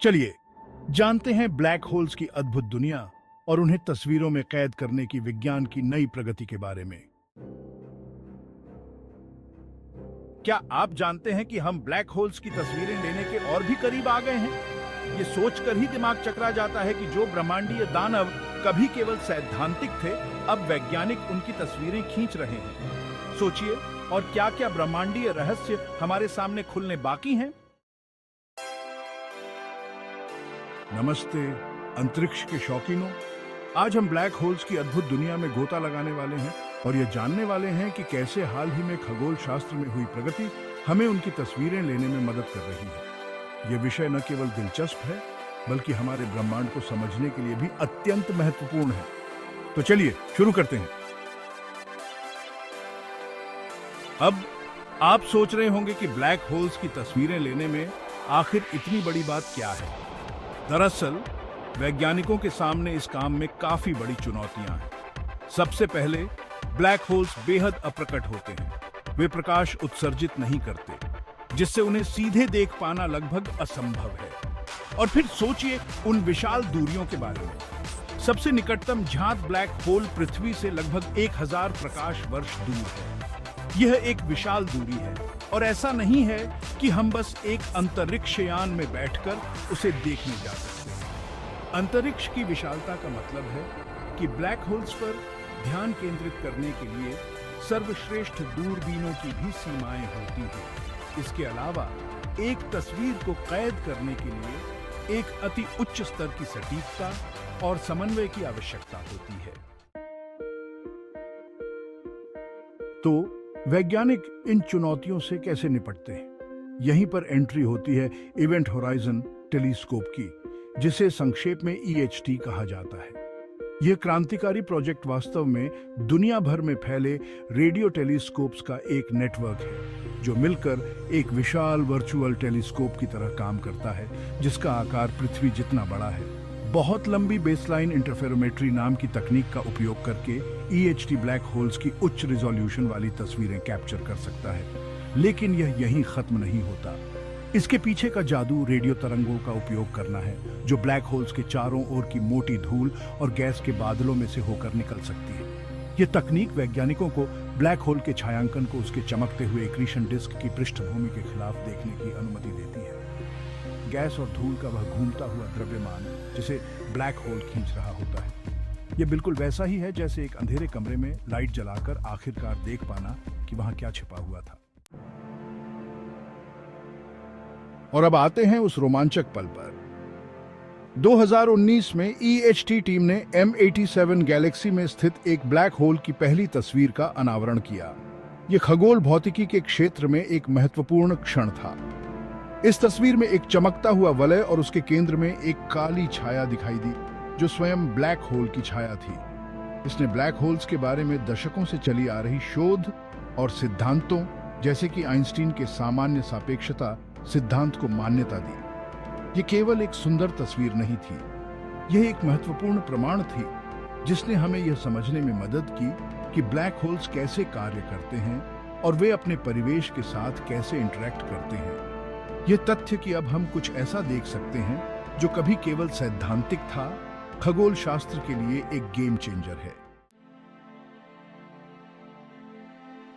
चलिए जानते हैं ब्लैक होल्स की अद्भुत दुनिया और उन्हें तस्वीरों में कैद करने की विज्ञान की नई प्रगति के बारे में। क्या आप जानते हैं कि हम ब्लैक होल्स की तस्वीरें लेने के और भी करीब आ गए हैं? ये सोचकर ही दिमाग चकरा जाता है कि जो ब्रह्मांडीय दानव कभी केवल सैद्धांतिक थे, अब वैज्ञानिक उनकी तस्वीरें खींच रहे हैं। सोचिए, और क्या-क्या ब्रह्मांडीय रहस्य हमारे सामने खुलने बाकी हैं। नमस्ते अंतरिक्ष के शौकीनों, आज हम ब्लैक होल्स की अद्भुत दुनिया में गोता लगाने वाले हैं और ये जानने वाले हैं कि कैसे हाल ही में खगोल शास्त्र में हुई प्रगति हमें उनकी तस्वीरें लेने में मदद कर रही है। ये विषय न केवल दिलचस्प है बल्कि हमारे ब्रह्मांड को समझने के लिए भी अत्यंत महत्वपूर्ण है। तो चलिए शुरू करते हैं। अब आप सोच रहे होंगे कि ब्लैक होल्स की तस्वीरें लेने में आखिर इतनी बड़ी बात क्या है। दरअसल वैज्ञानिकों के सामने इस काम में काफी बड़ी चुनौतियां हैं। सबसे पहले, ब्लैक होल्स बेहद अप्रकट होते हैं। वे प्रकाश उत्सर्जित नहीं करते, जिससे उन्हें सीधे देख पाना लगभग असंभव है। और फिर सोचिए उन विशाल दूरियों के बारे में। सबसे निकटतम ज्ञात ब्लैक होल पृथ्वी से लगभग 1000 प्रकाश वर्ष दूर है। यह एक विशाल दूरी है और ऐसा नहीं है कि हम बस एक अंतरिक्ष यान में बैठकर उसे देखने जा सकते हैं। अंतरिक्ष की विशालता का मतलब है कि ब्लैक होल्स पर ध्यान केंद्रित करने के लिए सर्वश्रेष्ठ दूरबीनों की भी सीमाएं होती हैं। इसके अलावा एक तस्वीर को कैद करने के लिए एक अति उच्च स्तर की सटीकता और समन्वय की आवश्यकता होती है। तो वैज्ञानिक इन चुनौतियों से कैसे निपटते हैं? यहीं पर एंट्री होती है इवेंट होराइजन टेलीस्कोप की, जिसे संक्षेप में EHT कहा जाता है। यह क्रांतिकारी प्रोजेक्ट वास्तव में दुनिया भर में फैले रेडियो टेलीस्कोप्स का एक नेटवर्क है, जो मिलकर एक विशाल वर्चुअल टेलीस्कोप की तरह काम करता है, जिसका आकार पृथ्वी जितना बड़ा है। बहुत लंबी बेसलाइन इंटरफेरोमेट्री नाम की तकनीक का उपयोग करके EHT ब्लैक होल्स की उच्च रिजोल्यूशन वाली तस्वीरें कैप्चर कर सकता है। लेकिन यह यहीं खत्म नहीं होता। इसके पीछे का जादू रेडियो तरंगों का उपयोग करना है, जो ब्लैक होल्स के चारों ओर की मोटी धूल और गैस के बादलों में से होकर निकल सकती है। यह तकनीक वैज्ञानिकों को ब्लैक होल के छायांकन को उसके चमकते हुए एक्रीशन डिस्क की पृष्ठभूमि के खिलाफ देखने की अनुमति देती है। गैस और धूल का वह घूमता हुआ द्रव्यमान जिसे ब्लैक होल खींच रहा होता है, यह बिल्कुल वैसा ही है जैसे एक अंधेरे कमरे में लाइट जलाकर आखिरकार देख पाना कि वहां क्या छिपा हुआ था। और अब आते हैं उस रोमांचक पल पर। 2019 में EHT टीम ने M87 गैलेक्सी में स्थित एक ब्लैक होल की पहली तस्वीर का अनावरण किया। यह खगोल भौतिकी के क्षेत्र में एक महत्वपूर्ण क्षण था। इस तस्वीर में एक चमकता हुआ वलय और उसके केंद्र में एक काली छाया दिखाई दी, जो स्वयं ब्लैक होल की छाया थी। इसने ब्लैक होल्स के बारे में दशकों से चली आ रही शोध और सिद्धांतों, जैसे कि आइंस्टीन के सामान्य सापेक्षता सिद्धांत को मान्यता दी। यह केवल एक सुंदर तस्वीर नहीं थी, यह एक महत्वपूर्ण प्रमाण थी, जिसने हमें यह समझने में मदद की कि ब्लैक होल्स कैसे कार्य करते हैं और वे अपने परिवेश के साथ कैसे इंटरैक्ट करते हैं। यह तथ्य कि अब हम कुछ ऐसा देख सकते हैं जो कभी केवल सैद्धांतिक था, खगोल शास्त्र के लिए एक गेम चेंजर है।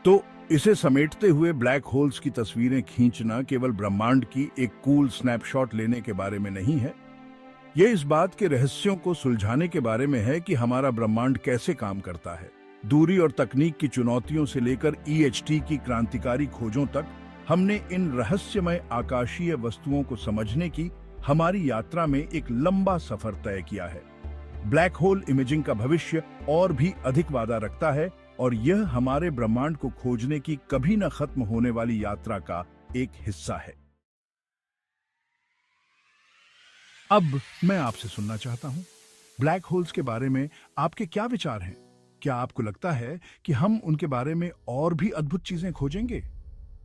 तो इसे समेटते हुए ब्लैक होल्स की तस्वीरें खींचना केवल ब्रह्मांड की एक कूल स्नैपशॉट लेने के बारे में नहीं है। यह इस बात के रहस्यों को सुलझाने के बारे में है कि हमारा ब्रह्मांड कैसे काम करता है। दूरी और तकनीक की चुनौतियों से लेकर EHT की क्रांतिकारी खोजों तक, हमने इन रहस्यमय आकाशीय वस्तुओं को समझने की हमारी यात्रा में एक लंबा सफर तय किया है। ब्लैक होल इमेजिंग का भविष्य और भी अधिक वादा रखता है और यह हमारे ब्रह्मांड को खोजने की कभी न खत्म होने वाली यात्रा का एक हिस्सा है। अब मैं आपसे सुनना चाहता हूं, ब्लैक होल्स के बारे में आपके क्या विचार हैं? क्या आपको लगता है कि हम उनके बारे में और भी अद्भुत चीजें खोजेंगे?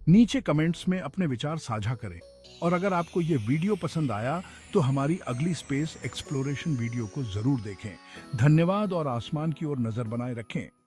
नीचे कमेंट्स में अपने विचार साझा करें। और अगर आपको यह वीडियो पसंद आया तो हमारी अगली स्पेस एक्सप्लोरेशन वीडियो को जरूर देखें। धन्यवाद और आसमान की ओर नजर बनाए रखें।